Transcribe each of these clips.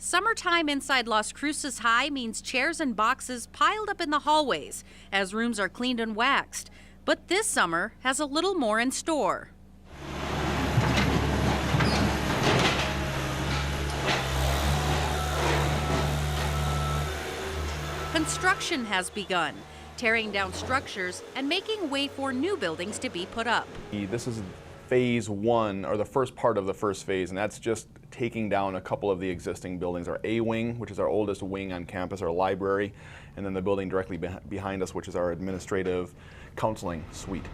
Summertime inside Las Cruces High means chairs and boxes piled up in the hallways as rooms are cleaned and waxed. But this summer has a little more in store. Construction has begun, tearing down structures and making way for new buildings to be put up. This is phase one, or the first part of the first phase, and that's just taking down a couple of the existing buildings. Our A wing, which is our oldest wing on campus, our library, and then the building directly behind us, which is our administrative counseling suite.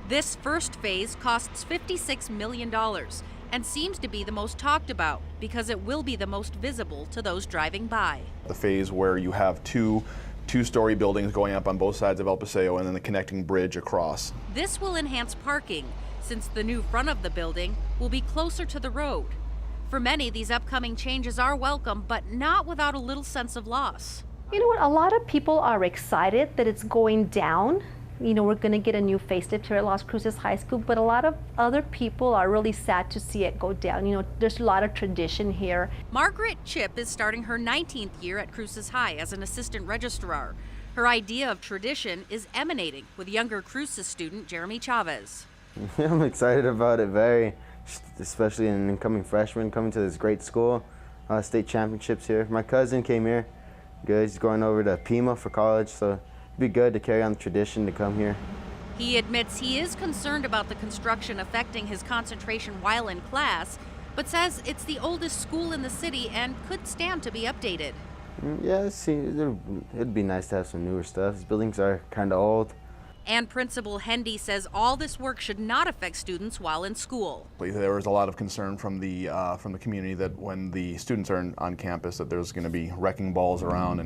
This first phase costs $56 million and seems to be the most talked about because it will be the most visible to those driving by. The phase where you have two-story buildings going up on both sides of El Paseo and then the connecting bridge across. This will enhance parking, since the new front of the building will be closer to the road. For many, these upcoming changes are welcome, but not without a little sense of loss. You know what, a lot of people are excited that it's going down. You know, we're going to get a new facelift here at Las Cruces High School, but a lot of other people are really sad to see it go down. You know, there's a lot of tradition here. Margaret Chip is starting her 19th year at Cruces High as an assistant registrar. Her idea of tradition is emanating with younger Cruces student Jeremy Chavez. I'm excited about it, very, especially an incoming freshman coming to this great school. State championships here. My cousin came here. Good, he's going over to Pima for college, so it'd be good to carry on the tradition to come here. He admits he is concerned about the construction affecting his concentration while in class, but says it's the oldest school in the city and could stand to be updated. Yeah, it'd be nice to have some newer stuff. These buildings are kind of old. And Principal Hendy says all this work should not affect students while in school. There was a lot of concern from the community that when the students are on campus that there's going to be wrecking balls around,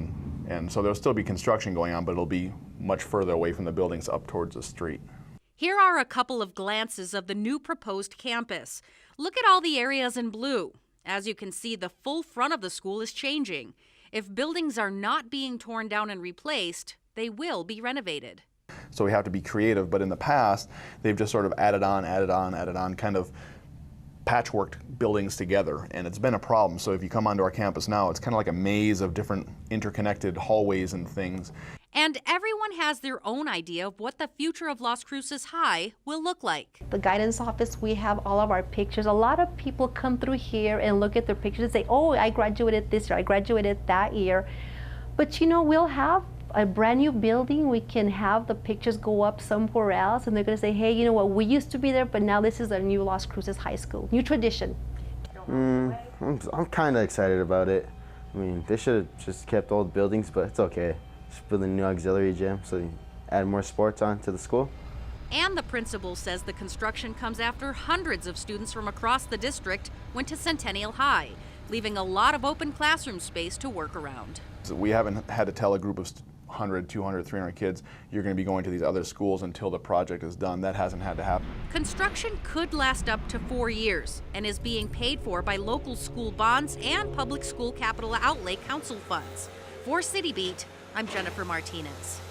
and so there'll still be construction going on, but it'll be much further away from the buildings up towards the street. Here are a couple of glances of the new proposed campus. Look at all the areas in blue. As you can see, the full front of the school is changing. If buildings are not being torn down and replaced, they will be renovated. So we have to be creative, but in the past, they've just sort of added on, kind of patchworked buildings together, and it's been a problem. So if you come onto our campus now, it's kind of like a maze of different interconnected hallways and things. And everyone has their own idea of what the future of Las Cruces High will look like. The guidance office, we have all of our pictures. A lot of people come through here and look at their pictures and say, oh, I graduated this year, I graduated that year. But you know, we'll have a brand new building. We can have the pictures go up somewhere else, and they're going to say, hey, you know what, we used to be there, but now this is a new Las Cruces High School, new tradition. I'm kind of excited about it. I mean, they should have just kept old buildings, but it's okay. Just build a new auxiliary gym so you add more sports on to the school. And the principal says the construction comes after hundreds of students from across the district went to Centennial High, leaving a lot of open classroom space to work around. So we haven't had to tell a group of 100, 200, 300 kids, you're going to be going to these other schools until the project is done. That hasn't had to happen. Construction could last up to 4 years and is being paid for by local school bonds and public school capital outlay council funds. For City Beat, I'm Jennifer Martinez.